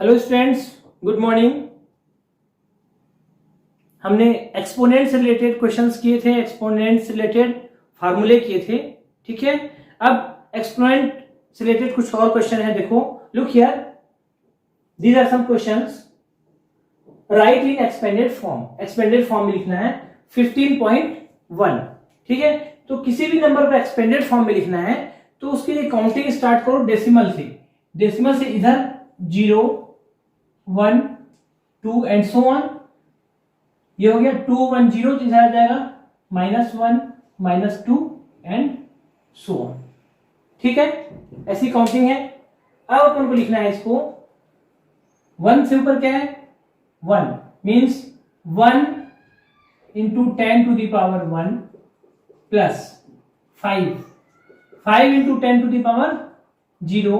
Hello students, good morning. हमने exponent से related questions किए थे, एक्सपोनेंट से रिलेटेड फार्मूले किए थे। ठीक है, अब एक्सपोनेंट से रिलेटेड कुछ और क्वेश्चन है। देखो, look here, these are some questions. Write in expanded form. Expanded form में लिखना है 15.1। ठीक है, तो किसी भी नंबर को एक्सपेंडेड फॉर्म में लिखना है तो उसके लिए काउंटिंग स्टार्ट करो डेसिमल से। डेसिमल से इधर 0, 1, 2 एंड सो ऑन। ये हो गया 2, 1, 0, तो इधर आ जाएगा -1, -2 एंड सो ऑन। ठीक है, ऐसी काउंटिंग है। अब अपन को लिखना है इसको 1 से ऊपर क्या है, 1 means 1 into 10 to the power 1 plus 5 into 10 to the power 0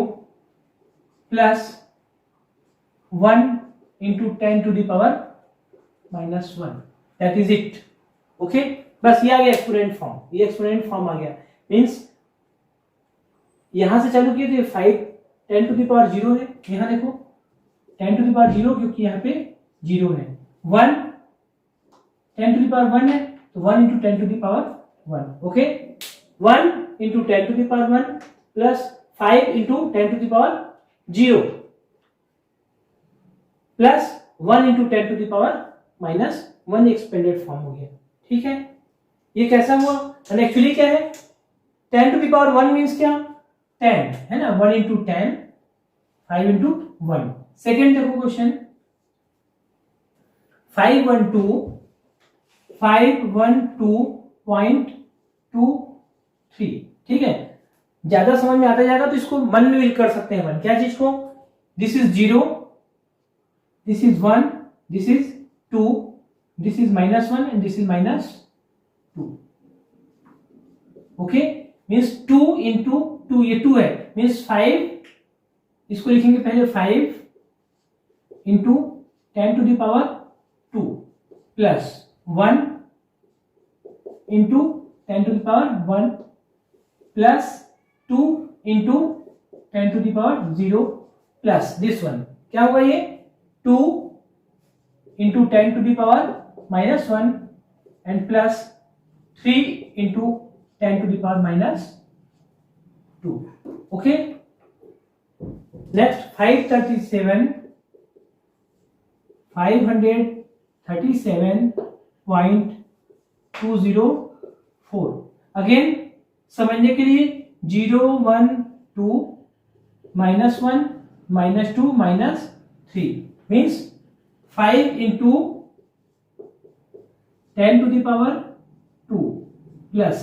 plus 1 into 10 to the power -1। That is it. Okay, बस ये आ गया एक्सपोनेंट फॉर्म। ये एक्सपोनेंट फॉर्म आ गया मीन्स यहां से चालू किए थे 5 10 टू द पावर 0 है। यहां देखो 10 टू द पावर 0 क्योंकि यहाँ पे 0 है। 1 10 टू द पावर 1 है तो 1 into 10 to the power 1। Okay, 1 into 10 to the power 1 plus 5 into 10 to the power 0 plus 1 into 10 to the power -1। Expanded form हो गया। ठीक है, ये कैसा हुआ? एक्चुअली क्या है, 10 टू द पावर 1 मीन्स क्या, 10 है ना। 1 इंटू 10, 5 इंटू 1। सेकेंड देखो क्वेश्चन, 512.23। ठीक है, ज्यादा समझ में आता जाएगा तो इसको मन में कर सकते हैं। क्या चीज को, this is 0, this is 1, this is 2, this is -1 and this is -2। Okay, means 2 into 2, ये 2 है मीन्स 5। इसको लिखेंगे पहले 5 into 10 to the power 2 plus 1 into 10 to the power 1 plus 2 into 10 to the power 0 plus this one. क्या होगा ये, 2 into 10 to the power -1 and plus 3 into 10 to the power -2। Okay, next 537.204। Again समझने के लिए 0, 1, 2, -1, -2, -3 means 5 into 10 to the power 2 plus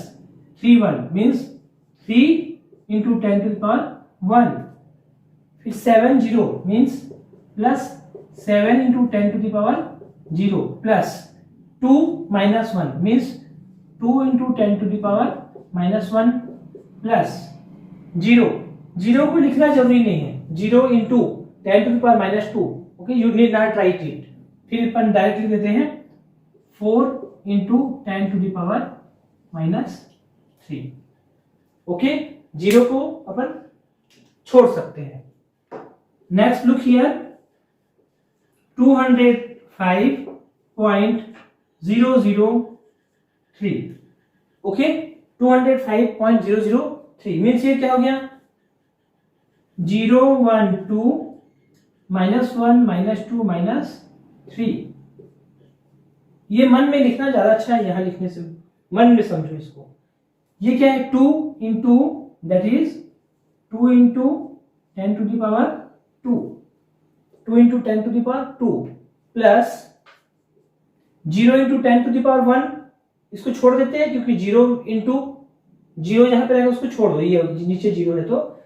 3 1 means 3 into 10 to the power 1। फिर 7 0 means plus 7 into 10 to the power 0 plus 2 -1 means 2 into 10 to the power -1 plus 0 को लिखना जरूरी नहीं है। 0 into 10 to the power -2। Okay, you need not write it. फिर अपन direct लिख देते हैं 4 into 10 to the power -3। Okay, 0 को अपन छोड़ सकते हैं। Next look here, 205.003। Okay, 205.003 means ये क्या हो गया, 0, 1, 2 -1, -2, -3। ये मन में लिखना ज्यादा अच्छा है, यहां लिखने से मन में समझो इसको। ये क्या है, 2 into that is 2 into 10 to the power 2, 2 into 10 to the power 2 plus 0 into 10 to the power 1। इसको छोड़ देते हैं क्योंकि 0 इंटू 0 जहां पे रहेगा उसको छोड़ दो, ये नीचे 0 है तो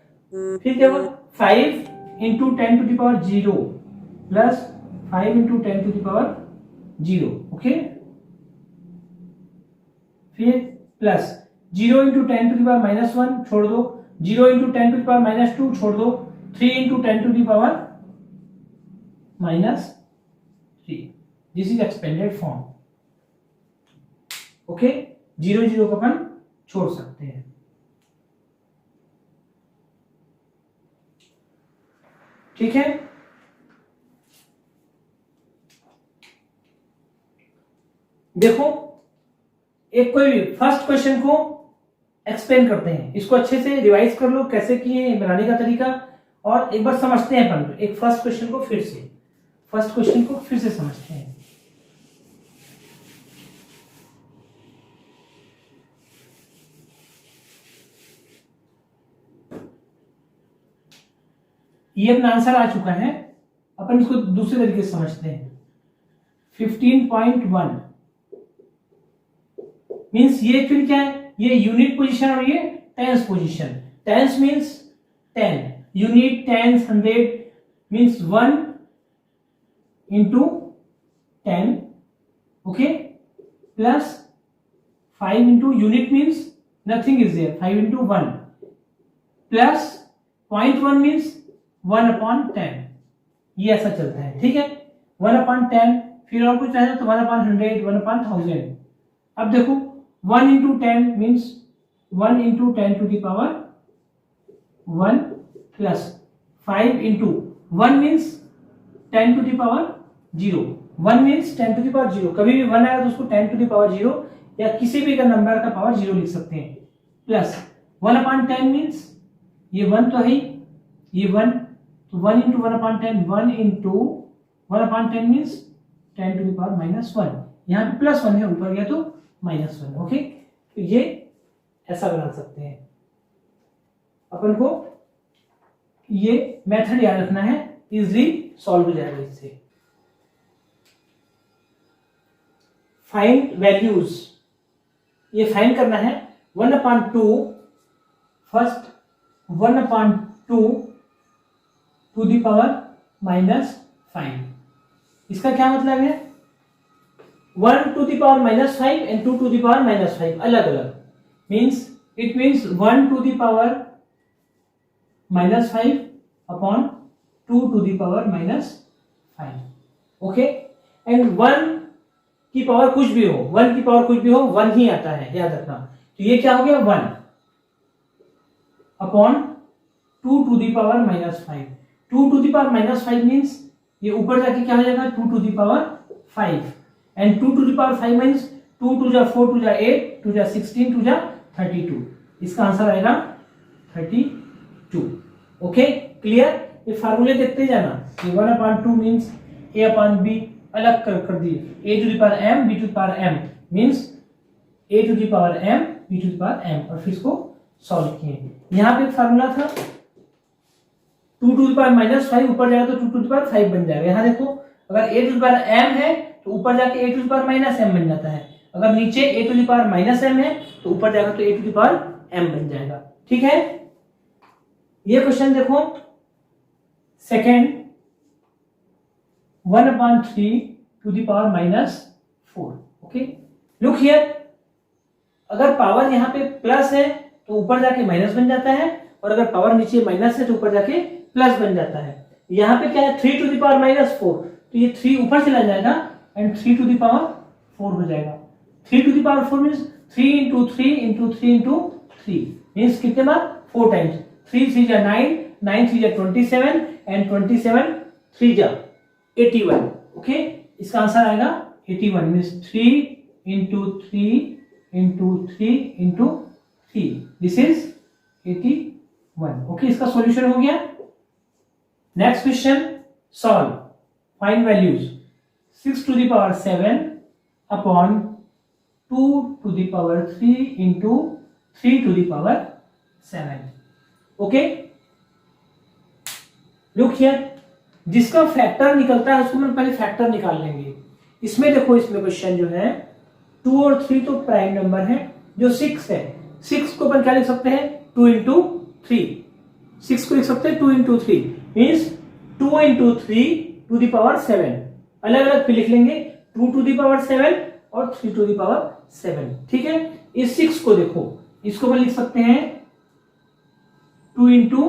फिर क्या होगा, 5 into 10 to the power 0 plus 5 into 10 to the power 0। Okay, फिर plus 0 into 10 to the power -1 छोड़ दो, 0 इंटू 10 टू द पावर -2 छोड़ दो, 3 into 10 to the power -3। This is expanded form. Okay, 0 0 को अपन छोड़ सकते हैं। ठीक है, देखो एक कोई भी फर्स्ट क्वेश्चन को एक्सप्लेन करते हैं, इसको अच्छे से रिवाइज कर लो कैसे किए हैं, बनाने का तरीका, और एक बार समझते हैं अपन एक फर्स्ट क्वेश्चन को फिर से समझते हैं। ये अपना आंसर आ चुका है, अपन इसको दूसरे तरीके से समझते हैं। 15.1 मींस ये फिर क्या है, ये यूनिट पोजीशन और ये tens position. Tens means 10, unit, tens, 100 means 1 into 10, okay, plus 5 into unit means nothing is there, 5 into 1 plus 0.1 means 1/10, ये ऐसा चलता है, ठीक है। 1/10, फिर और कुछ रहेगा तो 1/100, 1/1000। अब देखो 1 into 10 means 1 into 10 to the power 1 plus 5 into 1 means 10 to the power 0, 1 means 10 to the power 0, कभी भी 1 आएगा तो उसको 10 to the power 0 या किसी भी का नंबर का पावर 0 लिख सकते हैं, प्लस 1/10 मींस ये 1 तो है, ये 1 तो 1 into 1/10, 1 into 1/10 means 10 to the power -1, यहाँ पे +1 है, ऊपर गया तो -1, ओके। तो ये ऐसा बना सकते हैं अपन को, ये मेथड याद रखना है, इजीली सॉल्व हो जाएगा इससे। फाइंड वैल्यूज, ये फाइंड करना है 1/2, फर्स्ट 1/2 टू द पावर -5, इसका क्या मतलब है, 1 to the power -5 and 2 to the power -5 अलग अलग, means it means 1 to the power -5 upon 2 to the power -5, okay. And 1 की पावर कुछ भी हो, 1 की पावर कुछ भी हो, 1 ही आता है, याद रखना। तो ये क्या हो गया, 1 upon 2 to the power -5, 2 to the power -5 means ये ऊपर जाके क्या हो जाएगा, 2 to the power 5, and 2 to the power 5 means 2 2 जा 4 2 जा 8 2 जा 16 2 जा 32, इसका आंसर आएगा 32, ओके। क्लियर, ये फार्मूले देखते जाना, ये 1/2 मीन्स a/b अलग कर दिए, a to the power m b to the power m means a to the power m b to the power m, और फिर इसको सॉल्व किए। यहाँ पे एक फार्मूला था 2 to the power -5, ऊपर जाएगा तो 2 to the power 5 बन जाएगा। यहाँ देखो अगर a to the power m है तो ऊपर जाके a to the power -m बन जाता है, अगर नीचे a to the power -m है तो ऊपर जाएगा तो a to the power m बन जाएगा, ठीक है। ये क्वेश्चन देखो second 1/3 to the power -4, okay. Look here, अगर पावर यहाँ पे प्लस है तो ऊपर जाके माइनस बन जाता है, और अगर पावर नीचे माइनस है तो ऊपर जाके प्लस बन जाता है। यहाँ पे क्या है, 3 to the power -4, तो ये 3 ऊपर चला जाएगा एंड 3 to the power 4 हो जाएगा। 3 to the power 4 means 3 into 3 into 3 into 3 means कितने बार, 4 टाइम्स, 3 3 जा 9, 9 3 जा 27 एंड 27 3 जा 81, ओके। इसका आंसर आएगा 81 means 3 into 3 into 3 into 3, this is 81, okay. इसका सॉल्यूशन हो गया। Next question, solve, find values 6 to the power 7 upon 2 to the power 3 into 3 to the power 7, okay. Look here, जिसका factor निकलता है उसको हम पहले फैक्टर निकाल लेंगे। इसमें देखो, इसमें क्वेश्चन जो है 2 और 3 तो प्राइम नंबर है, जो 6 है 6 को अपन क्या लिख सकते हैं, 2 into 3, 6 को लिख सकते हैं 2 into 3 means 2 into 3 to the power 7, अलग अलग फिर लिख लेंगे 2 to the power 7 और 3 to the power 7, ठीक है। इस 6 को देखो, इसको अपन लिख सकते हैं 2 into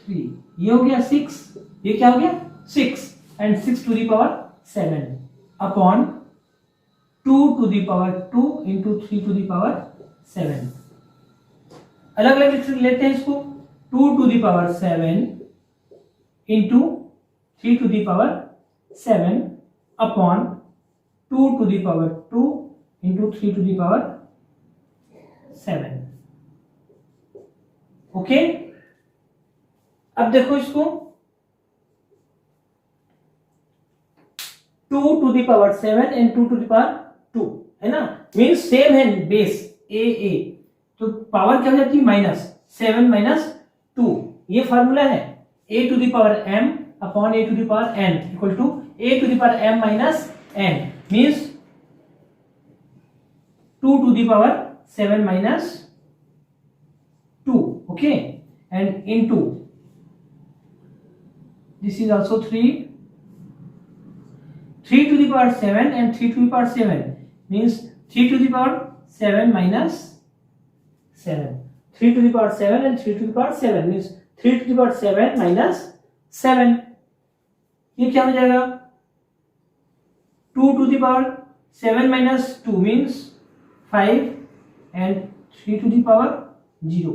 3, ये हो गया 6, ये क्या हो गया 6 and 6 to the power 7 upon 2 to the power 2 into 3 to the power 7, अलग अलग लेते हैं इसको, 2 to the power 7 into 3 to the power 7 upon 2 to the power 2 into 3 to the power 7। Okay, अब देखो इसको 2 to the power 7 and 2 to the power 2 है ना, मीन्स सेम है बेस ए, तो पावर क्या हो जाती है माइनस 7 माइनस 2। ये फॉर्मूला है a to the power m upon a to the power n equal to a to the power m minus n, means 2 to the power 7 minus 2, okay, and into this is also 3 to the power 7 and 3 to the power 7 means 3 to the power 7 minus 7, 3 to the power 7 and 3 to the power 7 means 3 to the power 7 minus 7। ये क्या हो जाएगा 2 to the power 7 minus 2 means 5 and 3 to the power 0,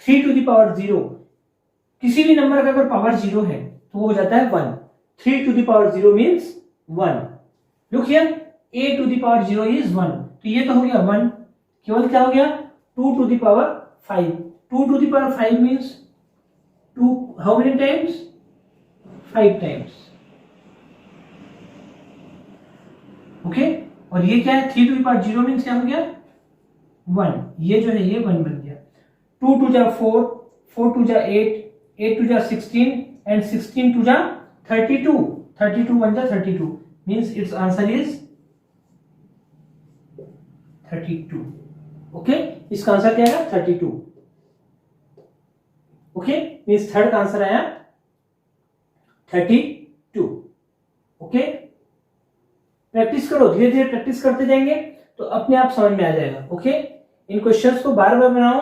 3 to the power 0, किसी भी number का अगर power 0 है तो वो हो जाता है 1, 3 to the power 0 means 1। Look here a to the power 0 is 1, तो ये तो हो गया 1, केवल क्या हो गया 2 to the power 5, 2 to the power 5 means 2 how many times 5 times, okay, और ये क्या है 3 to the power 0 means क्या हो गया 1, ये जो है ये 1 बन गया। 2 टू जा 4, 4 टू जा 8, 8 टू जा 16 and 16 टू जा 32, 32 बन जा 32 means its answer is 32। Okay, इसका आंसर क्या आएगा 32। ओके, मीन्स थर्ड का आंसर आया 32। ओके, प्रैक्टिस करो, धीरे धीरे प्रैक्टिस करते जाएंगे तो अपने आप समझ में आ जाएगा। ओके, इन क्वेश्चंस को बार बार बनाओ,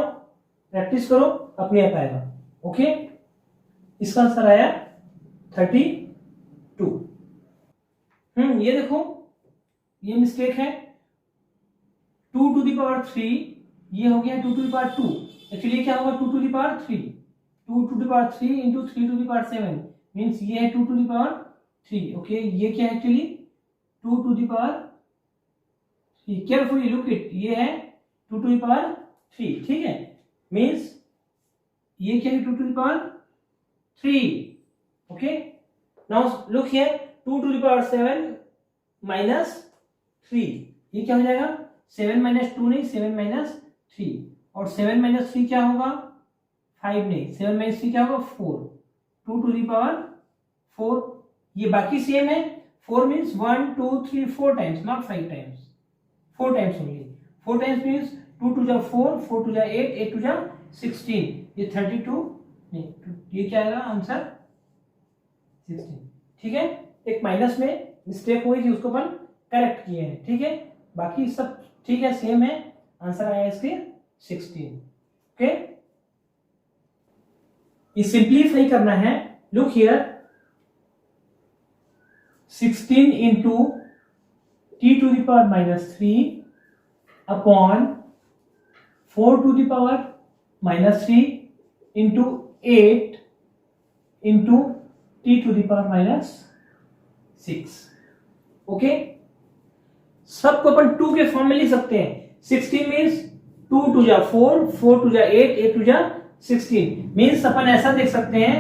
प्रैक्टिस करो, अपने आप आएगा। ओके, इसका आंसर आया 32। ये देखो ये मिस्टेक है 2 टू द पावर 3, ये हो गया 2 टू द पावर 2, एक्चुअली क्या होगा 2 to the power 3, 2 to the power 3 into 3 to the power 7 means ये है 2 टू द पावर 3। ओके, ये क्या है actually 2 to the power 3, carefully look it, ये है 2 टू द पावर 3, ठीक है, मीन्स ये क्या है 2 to the power 3। Okay, now look here 2 to the power 7 minus 3, ये क्या हो जाएगा 7 माइनस 2 नहीं 7 माइनस 3, और 7 माइनस 3 क्या होगा 5 नहीं, 7 माइनस 3 क्या होगा 4, 2 टू द पावर 4, ये बाकी सेम है, 4 means 1 2 3 4 times not 5 times, 4 times only, 4 times means 2 two जा 4, 4 टू जा 8, 8 टू जा 16, ये 32 नहीं, ये क्या आएगा आंसर 16। ठीक है, एक माइनस में मिस्टेक हुई थी उसको अपन करेक्ट किए हैं, ठीक है, बाकी सब ठीक है सेम है, आंसर आया इसके 16। ओके, ये सिंप्लीफाई करना है, look here 16 into t to the power minus 3 upon 4 to the power minus 3 into 8 into t to the power minus 6। Okay, सबको अपन 2 के फॉर्म में लिख सकते हैं। 16 मीन्स 2 टू जा 4, 4 टू जा 8, 8 टू जा 16 मीन्स अपन ऐसा देख सकते हैं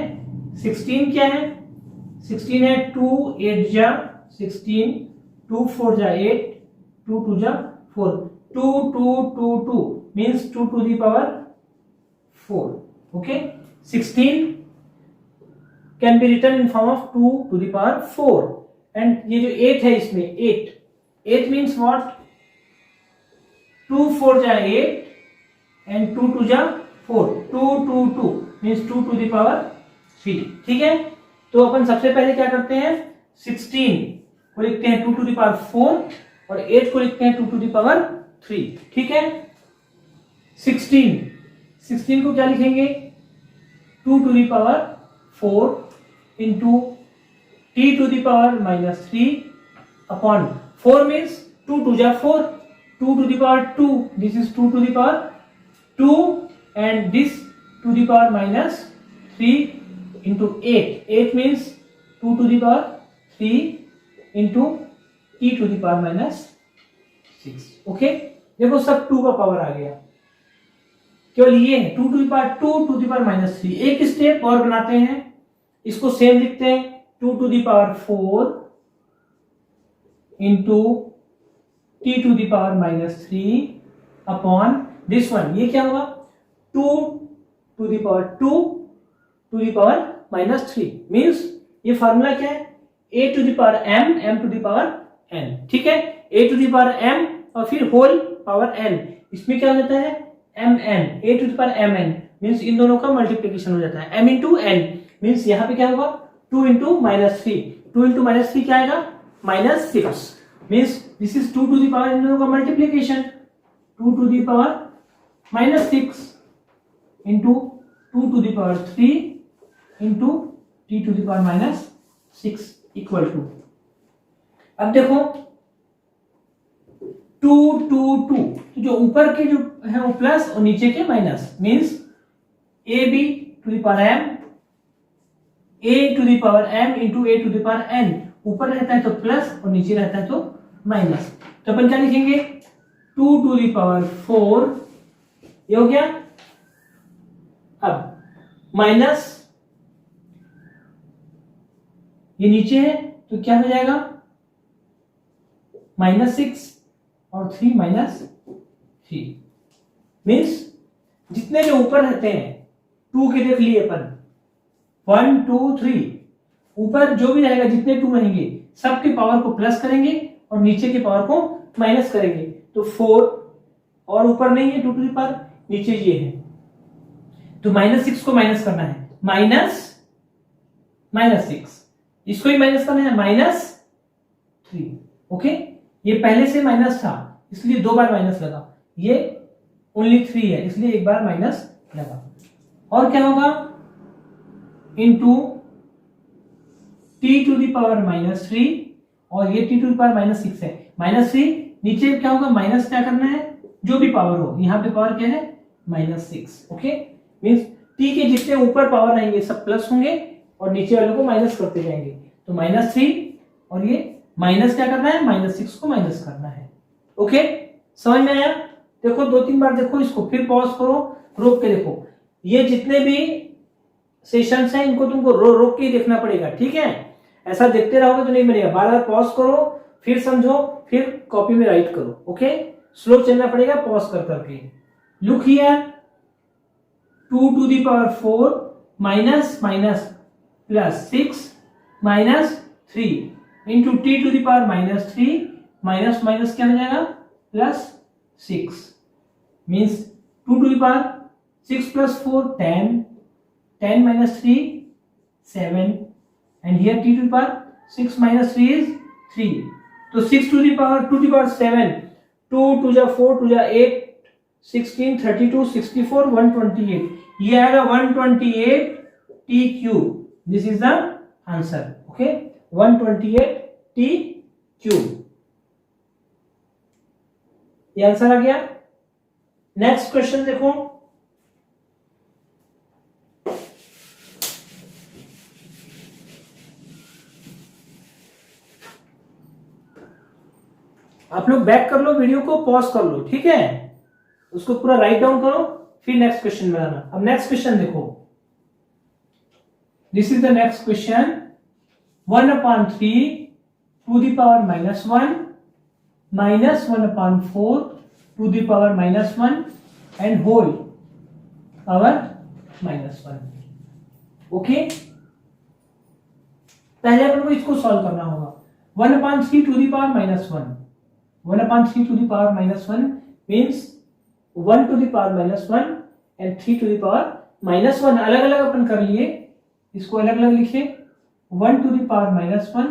16 क्या है 16 है 2 8 जा 16, 2 4 जा 8, 2 2 जा 4, 2 2 2 2 means 2 to the power 4। Okay, 16 can be written in form of 2 to the power 4 and ये जो 8 है इसमें 8 मीन्स व्हाट 2 4 जा 8 एंड 2 2 जा 4, 2 2 2 मीन्स 2 टू द पावर 3। ठीक है, तो अपन सबसे पहले क्या करते हैं 16 को लिखते हैं 2 टू द पावर 4 और 8 को लिखते हैं 2 टू द पावर 3। ठीक है, 16 को क्या लिखेंगे 2 to the power 4 into t to the power minus 3 upon 4 means 2 2 जा 4, 2 to the power 2, this is 2 to the power 2 and this to the power minus 3 into 8 means 2 to the power 3 into t to the power minus 6। Okay, देखो सब 2 का power आ गया, केवल ये है 2 to the power 2 to the power -3। एक step और बनाते हैं, इसको सेम लिखते हैं 2 to the power 4 into t to the power -3 upon this one. ये क्या होगा 2 to the power 2 to the power -3। Means ये फार्मूला क्या है a to the power m, m to the power n। ठीक है, a to the power m और फिर होल पावर n, इसमें क्या हो जाता है mn, a to the power mn। Means इन दोनों का मल्टीप्लिकेशन हो जाता है m इंटू n। मीन्स यहाँ पे क्या होगा 2 इंटू -3, 2 इंटू -3 क्या आएगा -6। Means this is 2 to the power, इन दोनों का multiplication 2 to the power -6 into 2 to the power 3 into t to the power -6 equal to, अब देखो 2 2 2, तो जो ऊपर के जो है वो प्लस और नीचे के minus. Means a b to the power m, a to the power m into a to the power n। ऊपर रहता है तो प्लस और नीचे रहता है तो माइनस। तो अपन क्या लिखेंगे 2 टू द पावर 4, ये हो गया। अब माइनस ये नीचे है तो क्या हो जाएगा -6 और 3 -3। मीन्स जितने जो ऊपर रहते हैं 2 के देख लिए अपन 1 2 3, ऊपर जो भी रहेगा जितने 2 रहेंगे सबके पावर को प्लस करेंगे और नीचे के पावर को माइनस करेंगे। तो 4 और ऊपर नहीं है 2 टू द पावर, नीचे ये है तो -6 को माइनस करना है, -6, इसको ही माइनस करना है -3। ओके, ये पहले से माइनस था इसलिए 2 बार माइनस लगा, ये ओनली 3 है इसलिए एक बार माइनस लगा। और क्या होगा into t to the power -3 और ये t टू द पावर -6 है, -3 नीचे क्या होगा माइनस क्या करना है जो भी पावर हो, यहाँ पे पावर क्या है -6। ओके, मीन्स t के जितने ऊपर पावर रहेंगे सब प्लस होंगे और नीचे वालों को माइनस करते जाएंगे। तो -3 और ये माइनस क्या करना है -6 को माइनस करना है। ओके, समझ में आया? देखो 2-3 बार देखो इसको, फिर पॉज करो, रोक के देखो। ये जितने भी सेशंस हैं इनको तुमको रोक के ही देखना पड़ेगा, ठीक है? ऐसा देखते रहोगे तो नहीं बनेगा। बार बार पॉज करो, फिर समझो, फिर कॉपी में राइट करो। ओके, स्लो चलना पड़ेगा पॉज कर करके। Look here 2 to the power 4 minus minus plus 6 -3 into t to the power -3 minus minus क्या हो जाएगा +6। Means 2 to the power 6 + 4 10, 10 - 3 7, and here t to the power 6 - 3 is 3। तो 6 to the power 7, 2 2 जा 4 2 जा 8 16 32 64 128, ये आएगा 128 t cube. This is the answer. Okay, 128 t cube, ये answer आ गया। नेक्स्ट क्वेश्चन देखो, आप लोग बैक कर लो, वीडियो को पॉज कर लो, ठीक है? उसको पूरा राइट डाउन करो, फिर नेक्स्ट क्वेश्चन में आना। अब नेक्स्ट क्वेश्चन देखो, this is the next question. 1/3 to the power -1 -1/4 to the power -1 and whole power -1। Okay, पहले अपन को इसको सॉल्व करना होगा। 1/3 to the power -1, 1/3 to the power -1 means 1 to the power -1 and 3 to the power -1। अलग अलग अपन कर लिए, इसको अलग अलग लिखे। 1 to the power -1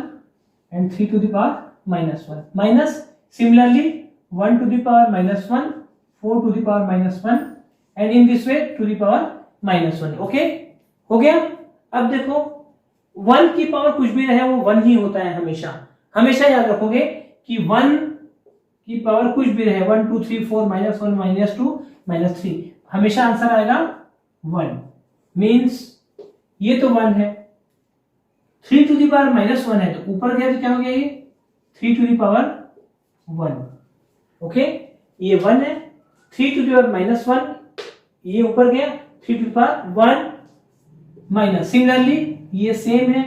and 3 to the power -1 minus similarly 1 to the power -1 4 to the power -1 and in this way to the power -1। Okay, हो गया। अब देखो 1 की पावर कुछ भी रहे वो 1 ही होता है हमेशा, हमेशा याद रखोगे कि 1 की पावर कुछ भी रहे 1 2 3 4 -1 -2 -3 हमेशा आंसर आएगा 1। मीन्स ये तो 1 है, 3 टू द पावर -1 है तो ऊपर गया तो क्या हो गया ये 3 टू द पावर 1। ओके, ये 1 है, 3 टू द पावर माइनस 1, ये ऊपर गया 3 to the power 1 minus, similarly ये सेम है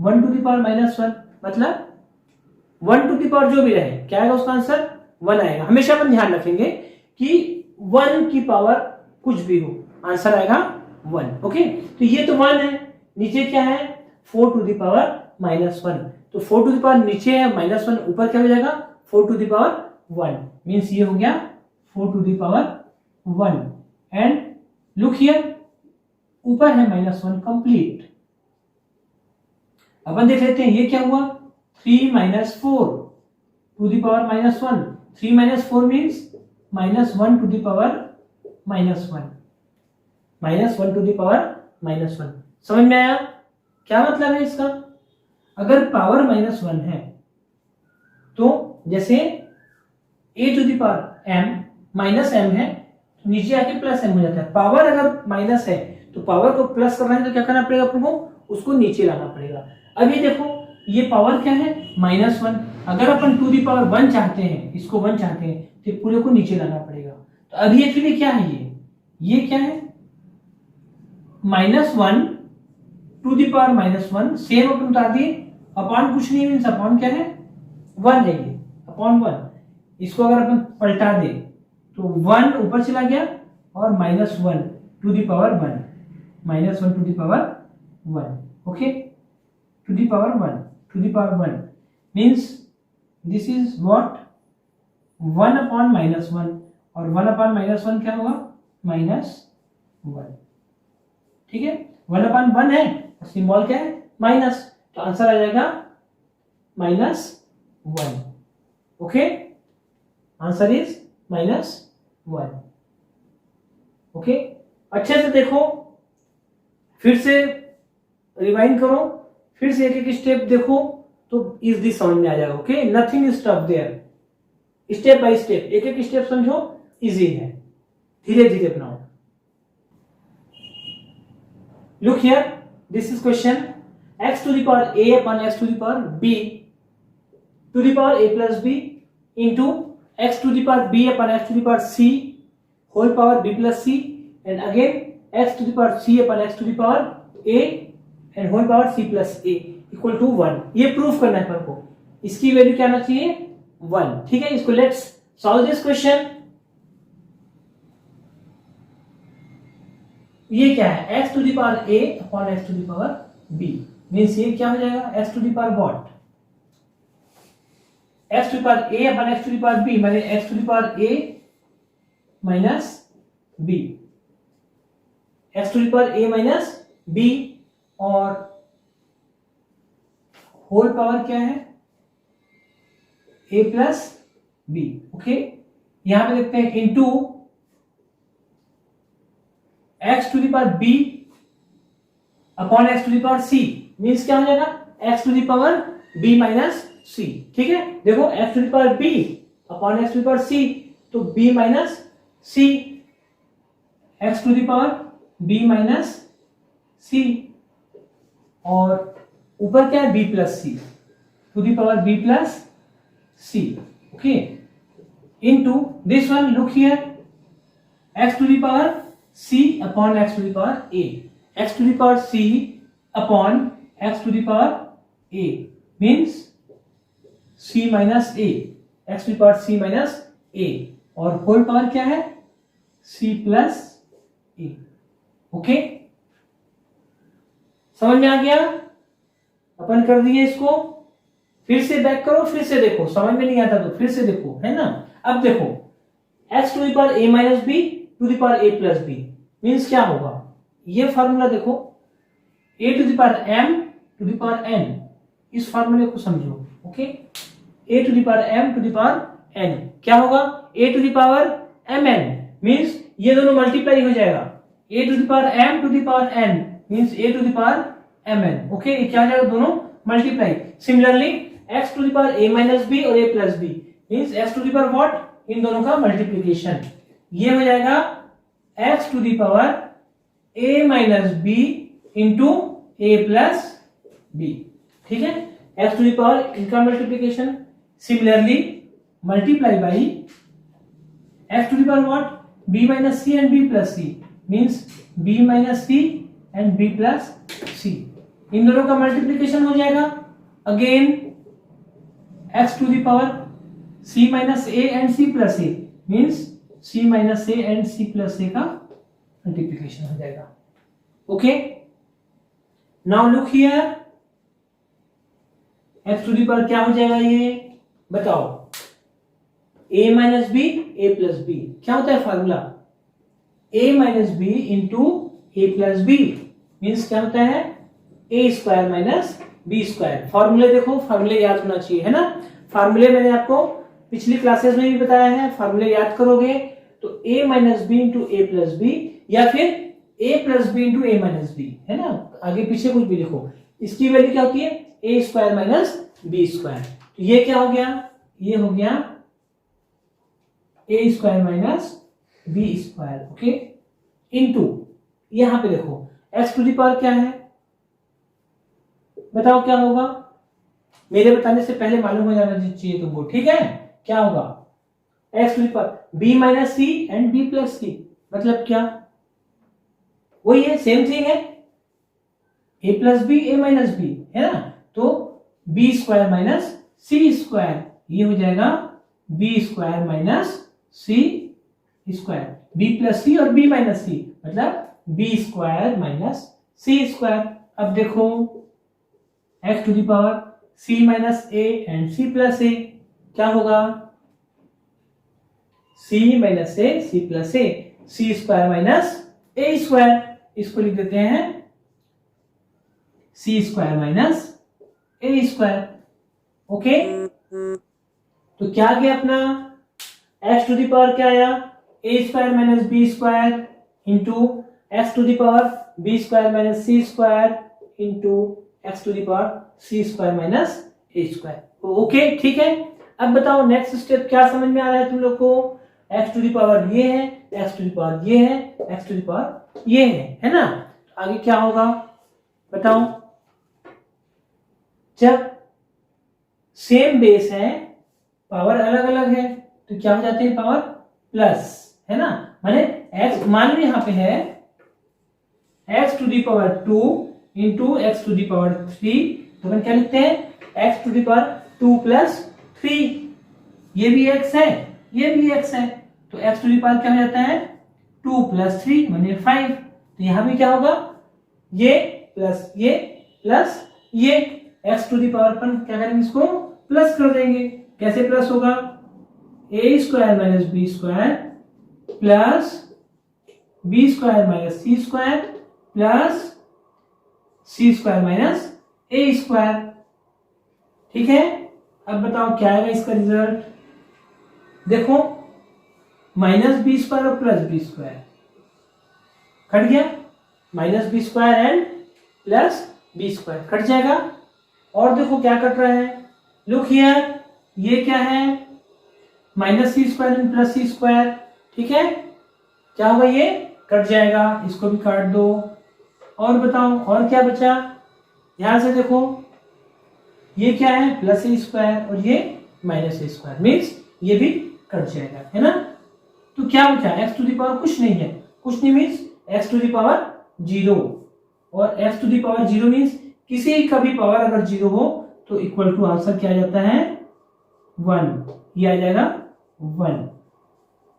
1 टू द पावर माइनस 1, मतलब 1 टू द पावर जो भी रहे क्या आएगा उसका आंसर 1 आएगा। हमेशा अपन ध्यान रखेंगे कि 1 की पावर कुछ भी हो आंसर आएगा 1। ओके, तो ये तो 1 है, नीचे क्या है 4 टू द पावर माइनस 1, तो 4 टू द पावर नीचे है माइनस 1, ऊपर क्या हो जाएगा 4 टू द पावर 1, मीन्स ये हो गया 4 to the power 1 and look here ऊपर है माइनस 1 कंप्लीट। अपन देख लेते हैं ये क्या हुआ 3 minus 4 to the power minus 1, 3 minus 4 means minus 1 to the power minus 1, minus 1 to the power minus 1। समझ में आया क्या मतलब है इसका? अगर पावर माइनस 1 है तो जैसे a to the power m minus m है तो नीचे आके प्लस m हो जाता है। पावर अगर माइनस है तो पावर को प्लस करना है तो क्या करना पड़ेगा अपन को, उसको नीचे लाना पड़ेगा। अब ये देखो ये पावर क्या है माइनस 1, अगर अपन टू दी पावर 1 चाहते हैं, इसको 1 चाहते हैं तो पूरे को नीचे लाना पड़ेगा। तो अब ये एक्चुअली क्या है, ये क्या है minus 1 to the power minus 1, same अपन उतार दिए, अपॉन कुछ नहीं मीन्स अपॉन क्या है 1 है, ये अपॉन 1। इसको अगर अपन पलटा दे तो 1 ऊपर चला गया और minus 1 to the power 1, minus 1 to the power 1, okay, to the power 1, to the power 1 means this is what 1 upon minus 1, और 1 अपॉन माइनस 1 क्या होगा माइनस 1, ठीक है। 1 अपॉन 1 है, सिंबल क्या है माइनस, तो आंसर आ जाएगा minus 1, okay, answer is minus 1, okay. अच्छे से देखो, फिर से रिवाइंड करो, फिर से एक एक स्टेप देखो तो इजली समझ में आ जाएगा, okay. Nothing is tough there, step by step, एक एक स्टेप समझो, इजी है, धीरे धीरे अपनाओ। Look here, this is question x to the power a upon x to the power b to the power a plus b into x to the power b upon x to the power c whole power b plus c and again x to the power c upon x to the power a and whole power c plus a equal to 1। ये proof करना है अपन को, इसकी value क्या आना चाहिए 1, ठीक है। इसको लेट्स सॉल्व दिस क्वेश्चन। ये क्या है x to the power a upon x to the power b, means ये क्या हो जाएगा x to the power what, x to the power a upon x to the power b, माने x to the power a minus b, x to the power a minus b, और whole power क्या है a plus b, okay. यहां पे देखते हैं into x to the power b upon x to the power c, means क्या हो जाएगा x to the power b minus c, ठीक है। देखो x to the power b upon x to the power c, तो b minus c, x to the power b minus c, और ऊपर क्या है b plus c to the power b plus c, okay, into this one, look here x to the power c upon x to the power a, x to the power c upon x to the power a means c minus a, x to the power c minus a, और whole power क्या है c plus a, okay. समझ में आ गया? अपन कर दिए इसको, फिर से बैक करो, फिर से देखो, समझ में नहीं आता तो फिर से देखो, है ना। अब देखो x to the power a minus b to the power a plus b means क्या होगा, ये फॉर्मूला देखो a to the power m to the power n, इस फॉर्मूले को समझो, okay. a to the power m to the power n क्या होगा a to the power mn, means ये दोनों मल्टीप्लाई हो जाएगा, a to the power m to the power n means a to the power mn, okay. ये क्या हो जाएगा दोनों multiply. Similarly x to the power a minus b और a plus b means x to the power what, इन दोनों का multiplication, ये हो जाएगा x to the power a minus b into a plus b, ठीक है। x टू द पावर इनका multiplication, similarly multiply by x to the power what, b minus c and b plus c means b minus c and b plus c, इन दोनों का multiplication हो जाएगा, again x to the power c minus a and c plus a means c minus a and c plus a का multiplication हो जाएगा. Okay, now look here, x to the power क्या हो जाएगा, ये बताओ, a minus b a plus b, क्या होता है formula, a minus b into a plus b means क्या होता है, a square minus b square. फॉर्मूले देखो, फार्मूले याद होना चाहिए, है ना. फार्मूले मैंने आपको पिछली क्लासेस में भी बताया है, फार्मूले याद करोगे तो a minus b into a plus b या फिर a plus b into a minus B, है ना, आगे पीछे कुछ भी लिखो, इसकी वैल्यू क्या होती है, a square minus b square. तो ये क्या हो गया, ये हो गया a square minus b square. Okay, into यहां पे देखो x टू दी पावर क्या है, बताओ क्या होगा, मेरे बताने से पहले मालूम हो जाना चाहिए तुमको, ठीक है. क्या होगा, x to the power b minus C and b plus C, मतलब क्या, वही है, सेम थिंग है, a plus B A minus B, है ना. तो b स्क्वायर माइनस सी स्क्वायर, ये हो जाएगा b स्क्वायर माइनस सी स्क्वायर, b प्लस सी और b माइनस सी मतलब b स्क्वायर माइनस सी स्क्वायर. अब देखो x to the power c minus a and c plus a, क्या होगा, c minus a c plus a, c square minus a square, इसको लिख देते हैं c square minus a square. Okay, तो क्या आ गया अपना, x टू दी पावर क्या आया, a square minus b square into x to the power b square minus C square into x to the power c square minus a square. Okay, ठीक है. अब बताओ नेक्स्ट स्टेप क्या समझ में आ रहा है तुम लोग को, x टू दी पावर ये है, x टू दी पावर ये है, x टू दी पावर ये है ना. आगे क्या होगा बताओ, जब सेम बेस है पावर अलग अलग है तो क्या हो जाते हैं, पावर प्लस, है ना. माने x मान लो यहाँ पे है x to the power 2 into x to the power 3, तो अपन क्या लिखते हैं, x to the power 2 plus 3, ये भी x है, ये भी x है, तो x टू दी पावर क्या हो जाता है, 2 प्लस 3 माने 5. तो यहां भी क्या होगा, ये प्लस ये प्लस ये, x टू दी पावर पर क्या करेंगे, इसको प्लस कर देंगे. कैसे प्लस होगा, a square minus b square plus b square minus C square plus c square minus a square. ठीक है, अब बताओ क्या आएगा इसका रिजल्ट, देखो माइनस बी स्क्वायर और प्लस बी स्क्वायर कट गया, minus b square and plus b square cut जाएगा. और देखो क्या कट रहा है, लुक हियर, ये क्या है, minus C square and plus c square. ठीक है, क्या होगा, ये कट जाएगा, इसको भी काट दो. और बताओ और क्या बचा, ध्यान से देखो, ये क्या है, प्लस ए स्क्वायर और ये माइनस ए स्क्वायर मीन्स ये भी कट जाएगा, है ना. तो क्या बचा, एक्स टू दी पावर कुछ नहीं है, कुछ नहीं means x to the power 0, और x to the power 0 means किसी का भी पावर अगर 0 हो तो इक्वल टू आंसर क्या आ जाता है, 1, ये आ जाएगा 1.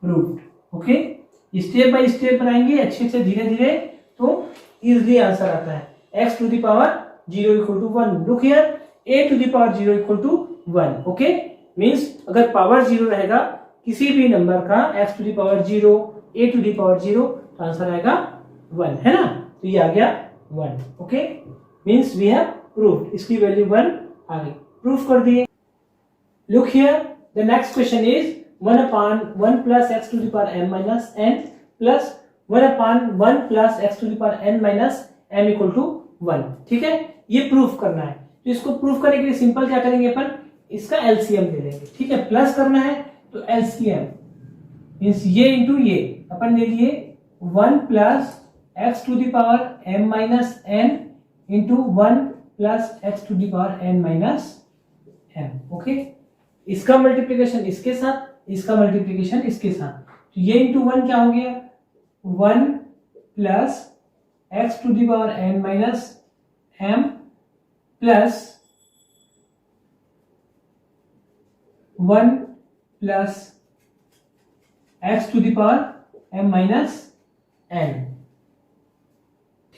Proved. Okay, step by step बनाएंगे अच्छे से, धीरे धीरे, तो इजिली आंसर आता है. X to the power 0 equal to 1. Look here, a to the power 0 equal to 1. Okay, means अगर पावर 0 रहेगा किसी भी नंबर का, x to the power 0, a to the power 0, तो आंसर आएगा 1, है ना. तो ये आ गया 1. Okay, means we have proved, इसकी वैल्यू 1 आ गई, प्रूफ कर दिए. Look here, the next question is 1/1 plus x to the power m minus n plus 1/1 plus x to the power n minus m equal to 1. ठीक है, ये proof करना है. तो इसको प्रूफ करने के लिए सिंपल क्या करेंगे अपन, इसका एलसीएम ले लेंगे. ठीक है, प्लस करना है तो एलसीएम मींस ये इंटू ये, अपन ले लिए 1 plus x to the power m minus n into 1 plus x to the power n minus m. Okay, इसका मल्टीप्लीकेशन इसके साथ, इसका मल्टीप्लीकेशन इसके साथ, तो ये इंटू 1 क्या हो गया, 1 plus x to the power n minus m plus 1 plus x to the power m minus n।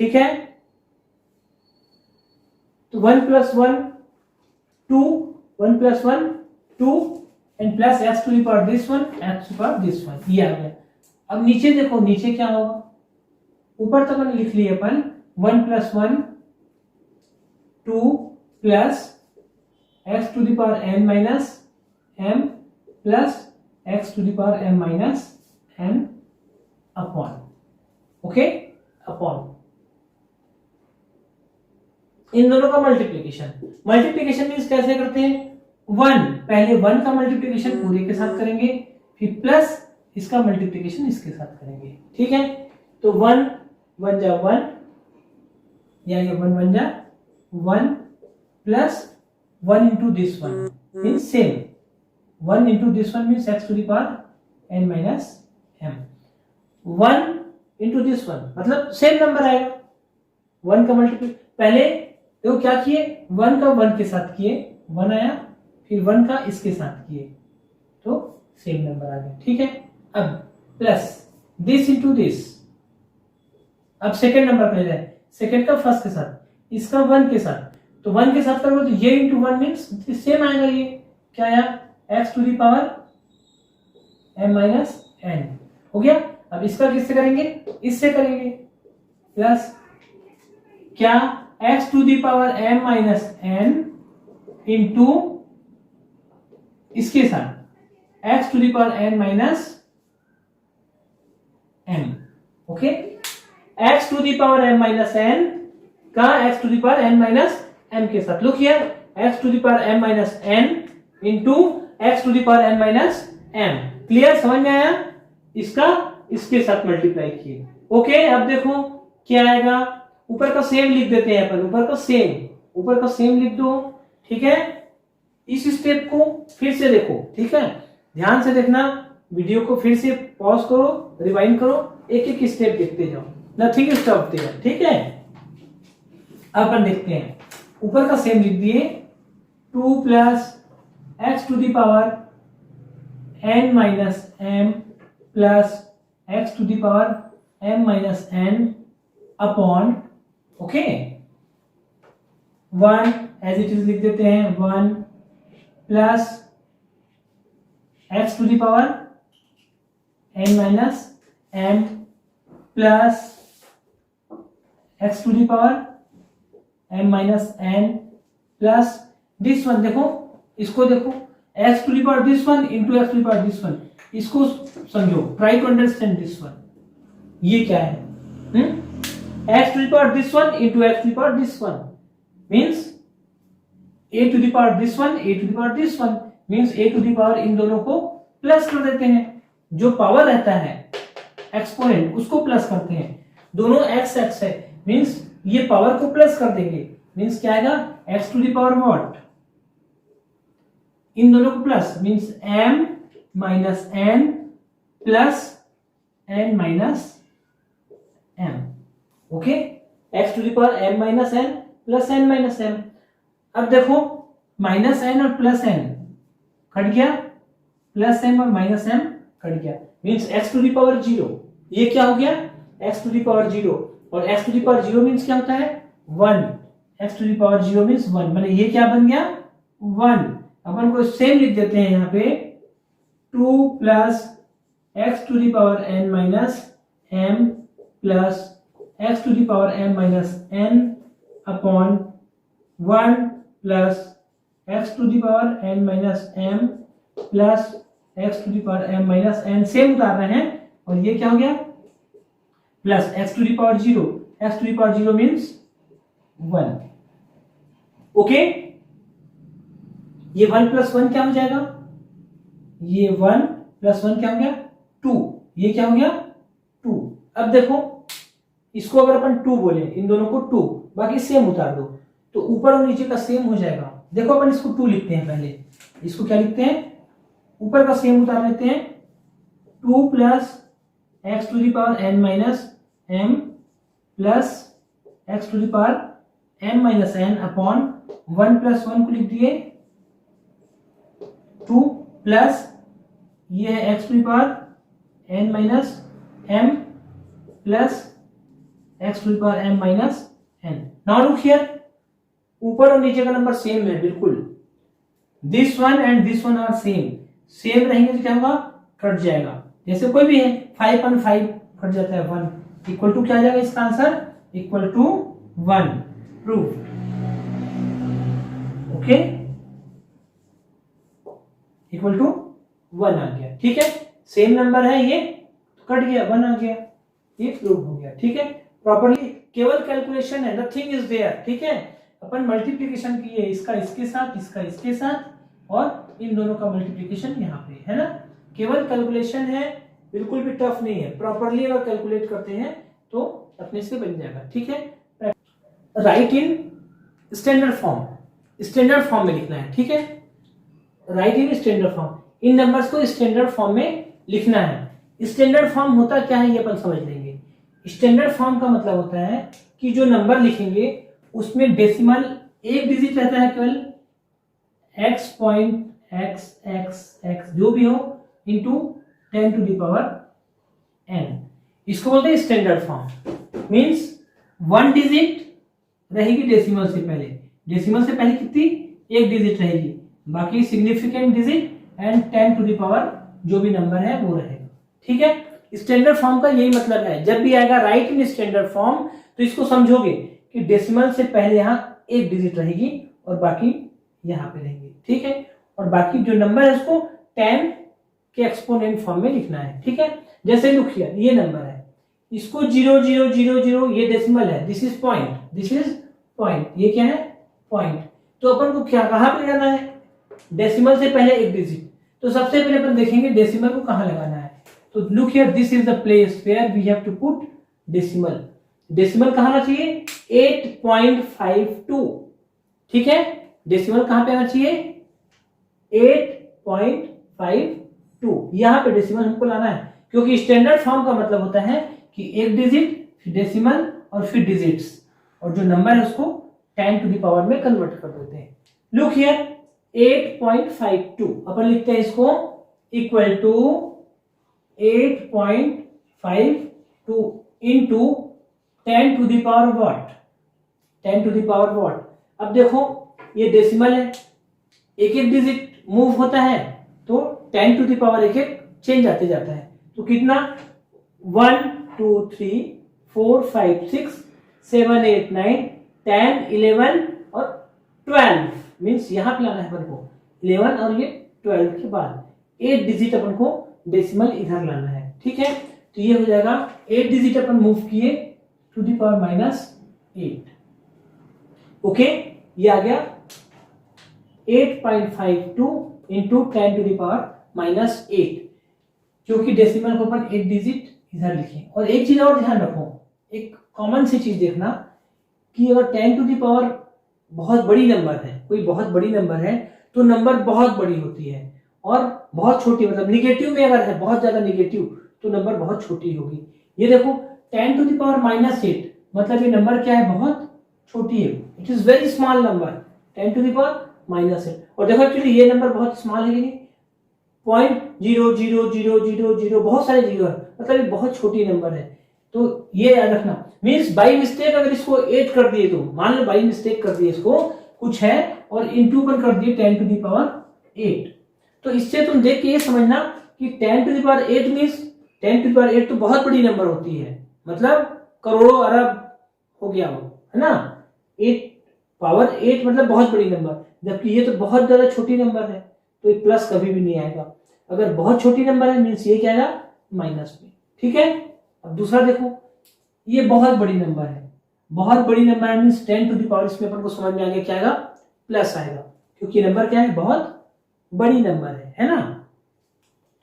ठीक है, तो 1 plus 1 2, 1 plus 1 2 and plus x to the power this one, x to the power this one, ये आ गया। अब नीचे देखो, नीचे क्या होगा, ऊपर तक हमने लिख लिया अपन 1 plus 1 2 plus x to the power n minus m plus x to the power m minus n upon, okay, upon इन दोनों का मल्टीप्लीकेशन। मल्टीप्लीकेशन मींस कैसे करते हैं, 1 पहले 1 का मल्टीप्लीकेशन पूरे के साथ करेंगे, फिर प्लस इसका मल्टीप्लीकेशन इसके साथ करेंगे। ठीक है, तो 1 1 जा 1, या ये 1 1 जा 1 plus 1 into this one means same, 1 into this one means x to the power n minus m, 1 into this one मतलब सेम नंबर आएगा। 1 का मल्टीप्ली पहले तो क्या किए, 1 का 1 के साथ किए, 1 आया, फिर 1 का इसके साथ किए तो सेम नंबर आ गया। ठीक है, अब प्लस दिस इंटू दिस, अब सेकंड नंबर पे जाए, सेकंड का फर्स्ट के साथ, इसका 1 के साथ, तो 1 के साथ करोगे तो ये इंटू 1 मीन्स सेम आएगा, ये क्या आया, x to the power m minus n हो गया। अब इसका किससे करेंगे, इससे करेंगे, प्लस क्या x to the power m minus n into इसके साथ x to the power n minus m, okay, x to the power m minus n का x to the power n minus m के साथ, look here, x to the power m minus n into x to the power n minus m, clear, समझ में आया, इसका इसके साथ multiply किए। ओके, अब देखो क्या आएगा, ऊपर का सेम लिख देते हैं अपन, ऊपर का सेम लिख दो। ठीक है, इस स्टेप को फिर से देखो, ठीक है, ध्यान से देखना, वीडियो को फिर से पॉज करो, रिवाइंड करो, एक एक स्टेप देखते जाओ, नथिंग स्टॉप देयर। ठीक है, अपन देखते हैं, ऊपर का सेम लिख दिए, 2 plus x to the power n minus m plus x to the power m minus n upon, okay, 1 as it is लिख देते हैं, 1 plus x to the power n minus m plus x to the power m minus n plus this one, देखो इसको देखो, x to the power this one into x to the power this one, इसको समझो, try to understand this one, ये क्या है, x to the power this one into x to the power this one means a to the power this one, a to the power this one means a to the power, इन दोनों को plus कर देते हैं, जो power रहता है exponent उसको plus करते हैं, दोनों x x है मींस ये पावर को प्लस कर देंगे, मींस क्या आएगा, x to the power what, इन दोनों को plus means m minus n plus n minus m, okay, x to the power m minus n plus n minus m। अब देखो माइनस n और प्लस n कट गया, plus m और minus m cut गया, means x to the power 0, ये क्या हो गया, x टू दी पावर 0, और x to the power 0 means क्या होता है, 1, x to the power 0 means 1, माने ये क्या बन गया, 1। अपन को सेम लिख देते हैं यहाँ पे, 2 plus x to the power n minus m plus x to the power m minus n upon 1 plus x to the power n minus m plus x to the power m minus n, same उतार रहे हैं, और ये क्या हो गया, plus x to the power 0, x to the power 0 means 1, okay, ये 1 plus 1 क्या हो जाएगा, ये 1 प्लस 1 क्या हो गया, 2, ये क्या हो गया, 2। अब देखो इसको अगर अपन 2 बोले, इन दोनों को 2, बाकी सेम उतार दो तो ऊपर और नीचे का सेम हो जाएगा। देखो अपन इसको 2 लिखते हैं, पहले इसको क्या लिखते हैं, ऊपर का सेम उतार लेते हैं, 2 plus x to the power n minus m plus x to the power n minus n upon 1 plus 1 को लिख दिए 2 प्लस ये है x to the power n minus m plus x to the power m minus n। Now look here, ऊपर और नीचे का number same है बिल्कुल। This one and this one are same, same रहेंगे तो क्या होगा, कट जाएगा। जैसे कोई भी है 5 और 5 कट जाता है 1, इक्वल टू क्या आ जाएगा इसका answer, equal to 1। Prove. Okay, equal to 1 आ गया। ठीक है, सेम नंबर है ये, तो कट गया 1 आ गया, ये प्रूव हो गया। ठीक है, प्रॉपर्ली केवल कैलकुलेशन है, नथिंग इज देयर। ठीक है, अपन मल्टीप्लिकेशन किए इसका इसके साथ, इसका इसके साथ, और इन दोनों का मल्टीप्लिकेशन यहाँ पे है ना, केवल कैलकुलेशन है, बिल्कुल भी टफ नहीं है। प्रॉपर्ली अगर कैलकुलेट करते हैं तो अपने से बन जाएगा। ठीक है, राइट इन स्टैंडर्ड फॉर्म, स्टैंडर्ड फॉर्म में लिखना है। ठीक है, राइट इन स्टैंडर्ड फॉर्म, इन नंबर्स को स्टैंडर्ड फॉर्म में लिखना है। स्टैंडर्ड फॉर्म होता क्या है ये अपन समझ लेंगे। स्टैंडर्ड फॉर्म का मतलब होता है कि जो नंबर लिखेंगे उसमें डेसिमल एक डिजिट रहता है केवल, x पॉइंट x जो भी हो into 10 to the power n, इसको बोलते हैं स्टैंडर्ड फॉर्म। मींस 1 डिजिट रहेगी डेसिमल से पहले, डेसिमल से पहले कितनी, एक डिजिट रहेगी, बाकी significant digit and 10 to the power जो भी नंबर है वो रहेगा। ठीक है, स्टैंडर्ड फॉर्म का यही मतलब है। जब भी आएगा राइट इन स्टैंडर्ड फॉर्म तो इसको समझोगे कि डेसिमल से पहले यहाँ एक डिजिट रहेगी और बाकी यहाँ पे रहेंगे। ठीक है, और बाकी जो नंबर है उसको 10 के एक्सपोनेंट फॉर्म में लिखना है। ठीक है, जैसे लुक हियर, ये नंबर है, इसको 0 0 0 0 ये डेसिमल है, this is point, this is point, ये क्या है पॉइंट। तो अपन को क्या कहाँ पे लगाना है, डेसिमल से पहले एक डिजिट। तो सबसे पहले अपन देखेंगे डेसिमल को कहाँ लगाना है। तो look here, this is the place where we have to put decimal. Decimal कहाँ आना चाहिए, 8.52। ठीक है, डेसिमल कहां पे आना चाहिए, 8.52, यहां पे डेसिमल हमको लाना है, क्योंकि स्टैंडर्ड फॉर्म का मतलब होता है कि एक डिजिट फिर डेसिमल और फिर डिजिट्स, और जो नंबर है उसको 10 टू द पावर में कन्वर्ट कर देते हैं। लुक हियर 8.52 अपन लिखते हैं इसको equal to 8.52 into 10 to the power what, 10 to the power what. अब देखो ये डेसिमल है, एक एक डिजिट मूव होता है तो 10 टू द पावर एक एक चेंज आते जाता है। तो कितना 1 2 3 4 5 6 7 8 9 10 11 और 12, मीन्स यहां पे लाना है अपन को 11 और ये 12 के बाद 8 डिजिट अपन को डेसिमल इधर लाना है। ठीक है, तो ये हो जाएगा 8 डिजिट अपन मूव किए टू द पावर -8। ओके, ये आ गया 8.52 इंटू 10 टू द पावर -8, क्योंकि डेसिमल को अपन 8 डिजिट इधर लिखे। और एक चीज और ध्यान रखो, एक कॉमन सी चीज देखना कि अगर 10 टू द पावर बहुत बड़ी नंबर है, कोई बहुत बड़ी नंबर है तो नंबर बहुत बड़ी होती है, और बहुत छोटी मतलब निगेटिव में अगर है बहुत ज्यादा निगेटिव तो नंबर बहुत छोटी होगी। ये देखो 10 टू द पावर -8 मतलब ये नंबर क्या है, बहुत छोटी है, it is very small number 10 to the power -8। और देखो एक्चुअली ये नंबर बहुत स्मॉल है कि नहीं, 0.0000 बहुत सारे जीरो है, मतलब ये बहुत छोटी नंबर है। तो ये याद रखना, मींस बाई मिस्टेक अगर इसको 8 कर दिए तो मान लो बाई मिस्टेक कर दिए इसको कुछ है और इंटू पर कर दिए 10 टू द पावर 8, तो इससे तुम देख के ये समझना कि 10 to the power 8 means 10 to the power 8 तो बहुत बड़ी नंबर होती है, मतलब करोड़ों अरब हो गया वो, है ना। 8 पावर 8 मतलब बहुत बड़ी नंबर, जबकि ये तो बहुत ज्यादा छोटी नंबर है, तो ये प्लस कभी भी नहीं आएगा। अगर बहुत छोटी नंबर है मींस ये क्या आएगा, माइनस में। ठीक है, अब दूसरा देखो, ये बहुत बड़ी नंबर है, बहुत बड़ी नंबर है मींस 10 टू द पावर, इसमें अपन को समझ में आ गया क्या आएगा, प्लस आएगा, क्योंकि नंबर क्या है, बहुत बड़ी नंबर है ना,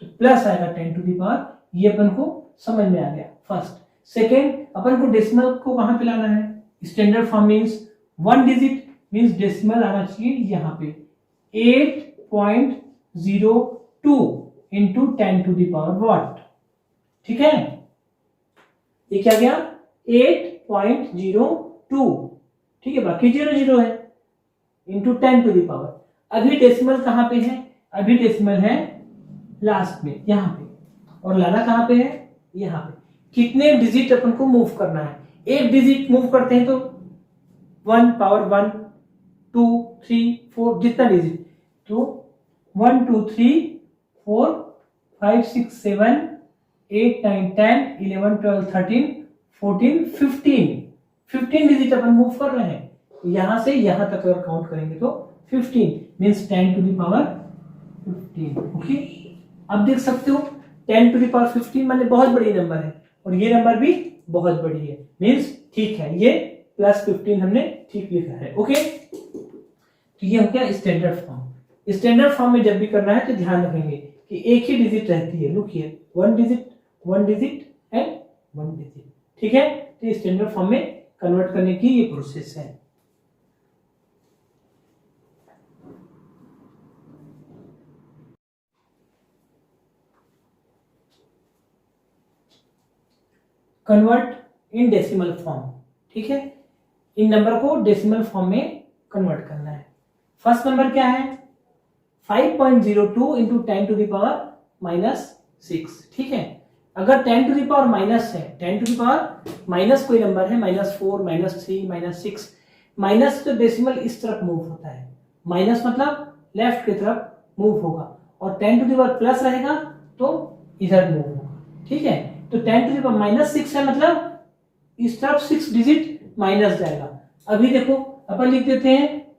तो प्लस आएगा 10 टू द पावर, ये अपन को समझ में आ गया फर्स्ट। सेकेंड, अपन को डेसिमल को कहां पे लाना है, standard form means 1 digit means decimal आना चाहिए यहाँ पे 8.02 into 10 to the power what, ठीक है, ये क्या गया 8.02, ठीक है, बाकी 0 है इंटू 10 टू द पावर। अभी डेसिमल कहाँ पे है, अभी डेसिमल है लास्ट में यहाँ पे, और लाना कहाँ पे है, यहाँ पे। कितने डिजिट अपन को मूव करना है, एक डिजिट मूव करते हैं तो 1 पावर 1 2 3 4 जितना डिजिट, तो 1 2 3 4 5 6 7 8 9 10 11 12 13 14 15 डिजिट अपन मूव कर रहे हैं। यहां से यहां तक अगर काउंट करेंगे तो 15 means 10 to the power 15। Okay, अब देख सकते हो 10 टू द पावर 15 माने बहुत बड़ी नंबर है, और ये नंबर भी बहुत बड़ी है, मीन्स ठीक है, ये +15 हमने ठीक लिखा है। ओके, तो ये हो गया स्टैंडर्ड फॉर्म। स्टैंडर्ड फॉर्म में जब भी करना है तो ध्यान रखेंगे कि एक ही डिजिट रहती है, look here, 1 digit and 1 digit, ठीक है। तो स्टैंडर्ड फॉर्म में कन्वर्ट करने की ये प्रोसेस है। कन्वर्ट इन डेसिमल फॉर्म, ठीक है, इन नंबर को डेसिमल फॉर्म में कन्वर्ट करना है। फर्स्ट नंबर क्या है 5.02 इंटू 10 टू द पावर -6, ठीक है। अगर 10 टू द पावर माइनस है, 10 टू द पावर माइनस कोई नंबर है, -4 -3 -6, माइनस तो डेसिमल इस तरफ मूव होता है, माइनस मतलब लेफ्ट की तरफ मूव होगा, और 10 टू द पावर प्लस रहेगा तो इधर मूव होगा, ठीक है। तो 10 टू द पावर -6 है, मतलब इस तरफ 6 डिजिट माइनस जाएगा। अभी देखो अपन लिख देते हैं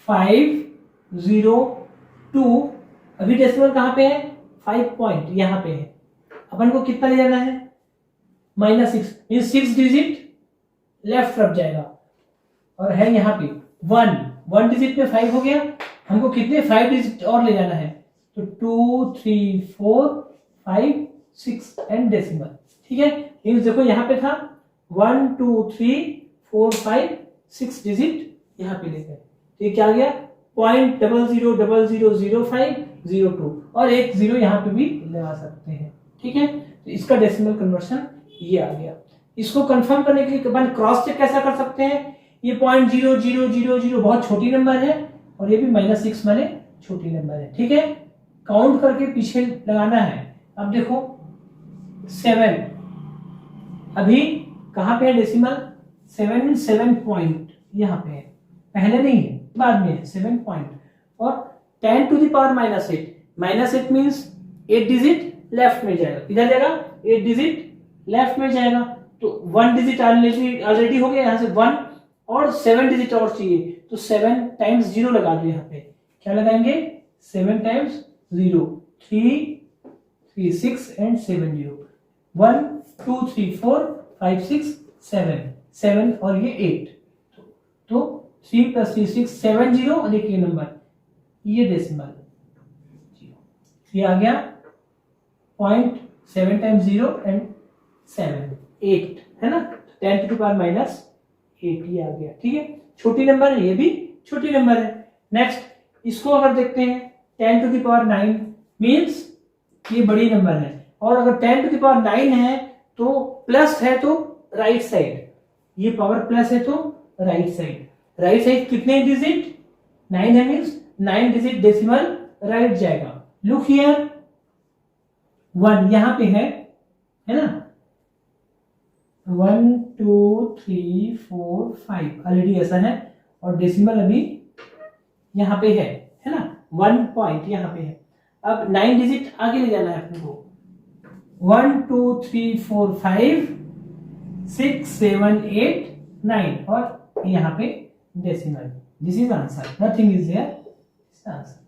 502, अभी डेसिमल कहां पे है 5 पॉइंट यहां पे है, अपन को कितना ले जाना है -6, मीन 6 डिजिट लेफ्ट तरफ जाएगा, और है यहाँ पे 1 डिजिट पे 5 हो गया, हमको कितने 5 डिजिट और ले जाना है, तो 2 3 4 5 6 एंड डेसिमल, ठीक है। मीन्स देखो यहाँ पे था 1 2 3 4 5 6 डिजिट यहाँ पे लेकर, तो ये क्या आ गया 0.00000502, और एक 0 यहाँ पे भी लगा सकते हैं, ठीक है। तो इसका डेसिमल कन्वर्शन ये आ गया। इसको कंफर्म करने के लिए अपन क्रॉस चेक कैसा कर सकते हैं, ये 0.0000 बहुत छोटी नंबर है, और ये भी -6 माने छोटी नंबर है, ठीक है। काउंट करके पीछे लगाना है। अब देखो 7, अभी कहां पे है डेसिमल 7 7 पॉइंट यहाँ पे है, पहले नहीं है बाद में है 7 पॉइंट, और 10 to the power -8 means 8 digit left में जाएगा, इधर जाएगा 8 डिजिट लेफ्ट में जाएगा, तो 1 डिजिट ऑलरेडी हो गया, यहाँ से 1 और 7 डिजिट और चाहिए, तो 7 टाइम्स 0 लगा दो, यहाँ पे क्या लगाएंगे 7 टाइम्स 0 3 3 6 एंड 7 0, 1 2 3 4 5 6 7 और ये 8, तो 3 + 3 6 7 0, और एक ये नंबर ये डेसिमल ये आ गया 0.7 टाइम्स 0 एंड 7 8 है ना, 10 टू द पावर -8 ये आ गया, ठीक है। छोटी नंबर है, ये भी छोटी नंबर है। नेक्स्ट इसको अगर देखते हैं 10 टू द पावर 9 मीन्स ये बड़ी नंबर है, और अगर 10 टू द पावर 9 है तो प्लस है तो राइट साइड, ये पावर प्लस है तो राइट साइड कितने डिजिट 9 है, मीन्स 9 डिजिट डेसिमल राइट जाएगा। लुक हियर 1 यहां पे है ना, 1 2 3 4 5 ऑलरेडी ऐसा है, और डेसिमल अभी यहां पे है ना, 1 पॉइंट यहां पे है। अब 9 डिजिट आगे ले जाना है अपने को, 1 2 3 4 5 6 7 8 9, और यहाँ पे decimal, this is answer, nothing is there answer.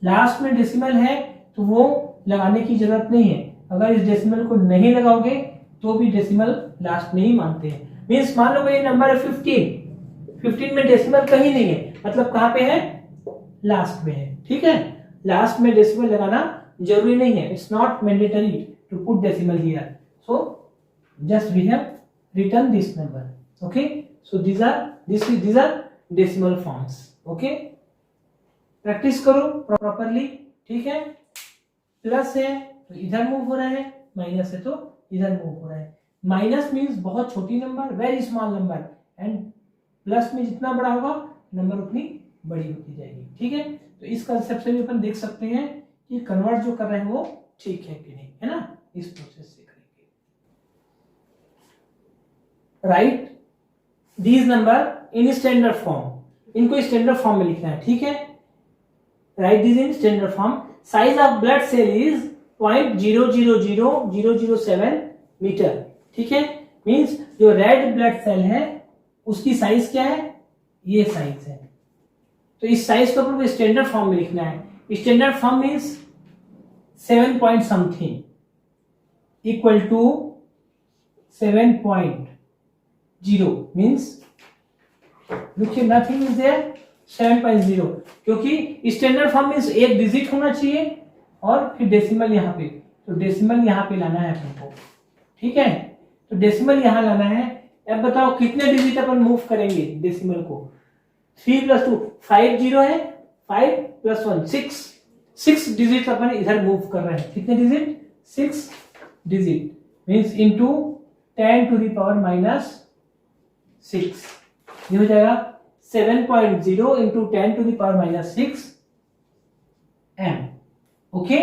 Last में डेसिमल है तो वो लगाने की जरूरत नहीं है, अगर इस डेसिमल को नहीं लगाओगे तो भी डेसिमल लास्ट में ही मानते हैं। मीन्स मान लो ये नंबर है 15 में डेसिमल कहीं नहीं है, मतलब कहां पे है लास्ट में है, ठीक है। लास्ट में डेसिमल लगाना जरूरी नहीं है, it's not mandatory to put decimal here, so just we have return this number, okay. So these are decimal forms, okay. Practice करो प्रॉपरली, ठीक है। प्लस है तो इधर मूव हो रहा है, माइनस है तो इधर मूव हो रहा है। माइनस मीन्स बहुत छोटी number, very small number, and plus में जितना बड़ा होगा नंबर उतनी बड़ी होती जाएगी। ठीक है, तो इस कंसेप्ट से भी अपन देख सकते हैं कि कन्वर्ट जो कर रहे हैं वो ठीक है कि नहीं, है ना। इस प्रोसेस से करेंगे। Write these number in standard form, इनको स्टैंडर्ड फॉर्म में लिखना है। ठीक है, write these in standard form. Size of blood cell is 0.000007 metre. ठीक है, मींस जो रेड ब्लड सेल है उसकी साइज क्या है, ये साइज है। तो इस साइज को अपन को स्टैंडर्ड फॉर्म में लिखना है। Standard form means 7 point something equal to 7.0 means देखिए नथिंग इज देयर 7.0, क्योंकि स्टैंडर्ड फॉर्म मींस एक डिजिट होना चाहिए और फिर डेसिमल यहाँ पे, तो डेसिमल यहाँ पे लाना है अपन को। ठीक है, तो डेसिमल यहाँ लाना है। अब बताओ कितने डिजिट अपन मूव करेंगे डेसिमल को। 3 + 2 5 0 है, 5 + 1 6 डिजिट अपन इधर मूव कर रहे हैं। कितने digit, 6 digit means into 10 to the power -6, ये हो जाएगा 7.0 into 10 to the power -6 m। Okay,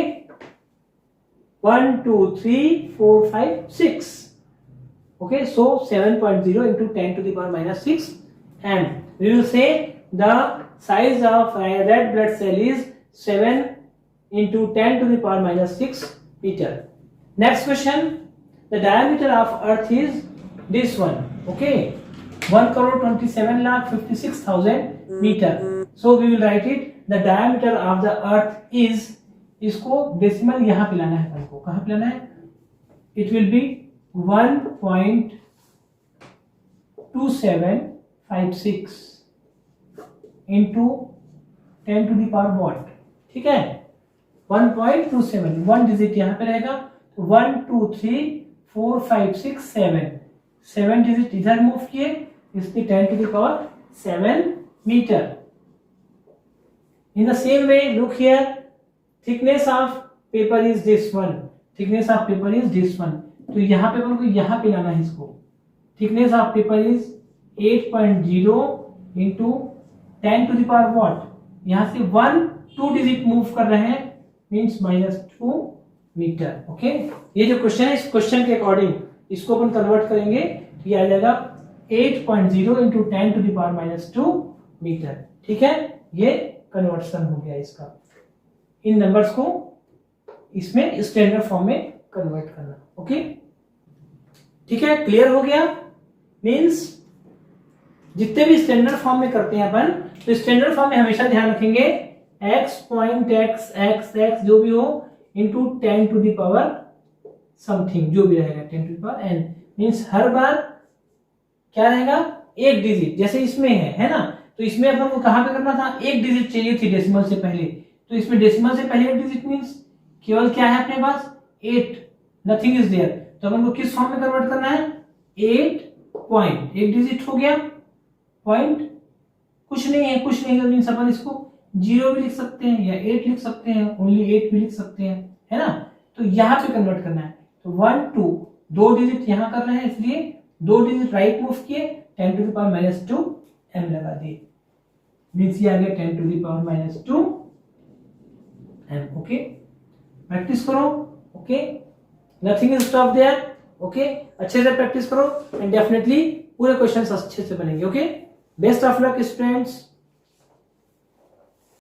1 2 3 4 5 6। okay, so 7.0 into 10 to the power -6 m. We will say the size of red blood cell is 7 into 10 to the power -6 meter. Next question, the diameter of earth is this one. Okay, 1,27,56,000 meter. So we will write it, the diameter of the earth is, इसको decimal यहाँ पे लाना है अपन को, कहाँ पे लाना है, it will be 1.2756 into 10 to the power what। ठीक है, 1.27, 1 डिजिट यहाँ पे रहेगा, तो 1 2 3 4 5 6 7 डिजिट इधर मूव किए, इसकी 10 to the power 7 metre. In the same way, look here, thickness of paper is this one, thickness of paper is this one। तो यहाँ पे अपन को यहाँ पे लाना है इसको। Thickness of paper is 8.0 into 10 to the power what, यहाँ से 1 2 डिजिट मूव कर रहे हैं मींस -2 मीटर। ओके, ये जो क्वेश्चन है इस क्वेश्चन के अकॉर्डिंग इसको अपन कन्वर्ट करेंगे, ये आ जाएगा 8.0 into 10 to the power -2 metre. ठीक है, ये कन्वर्शन हो गया इसका, इन नंबर्स को इसमें स्टैंडर्ड फॉर्म में कन्वर्ट करना। ओके, ठीक है, क्लियर हो गया। मींस जितने भी स्टैंडर्ड फॉर्म में करते हैं अपन, तो स्टैंडर्ड फॉर्म में हमेशा ध्यान रखेंगे x जो भी हो into 10 to the power something जो भी रहेगा 10 to the power n। Means हर बार क्या रहेगा, एक डिजिट, जैसे इसमें है ना, तो इसमें अपन को कहां पे करना था, एक डिजिट चाहिए थी डेसिमल से पहले, तो इसमें डेसिमल से पहले एक डिजिट मींस केवल क्या है अपने पास 8, नथिंग इज देयर। तो अपन को किस फॉर्म में कन्वर्ट करना है, 8 पॉइंट, एक डिजिट हो गया, पॉइंट कुछ नहीं है मींस अपन इसको 0 भी लिख सकते हैं या 8 लिख सकते हैं, ओनली 8 भी लिख सकते हैं, है ना। तो यहाँ पे कन्वर्ट करना है, तो 1 2 2 डिजिट यहाँ कर रहे हैं, इसलिए 2 डिजिट राइट मूव किए, 10 टू द पावर -2 m लगा दिए, मींस ये आ गया 10 to the power -2 m। Okay, practice करो। Okay, nothing is stop there. Okay, अच्छे से प्रैक्टिस करो एंड डेफिनेटली पूरे क्वेश्चंस अच्छे से बनेंगे। Okay, best of luck students.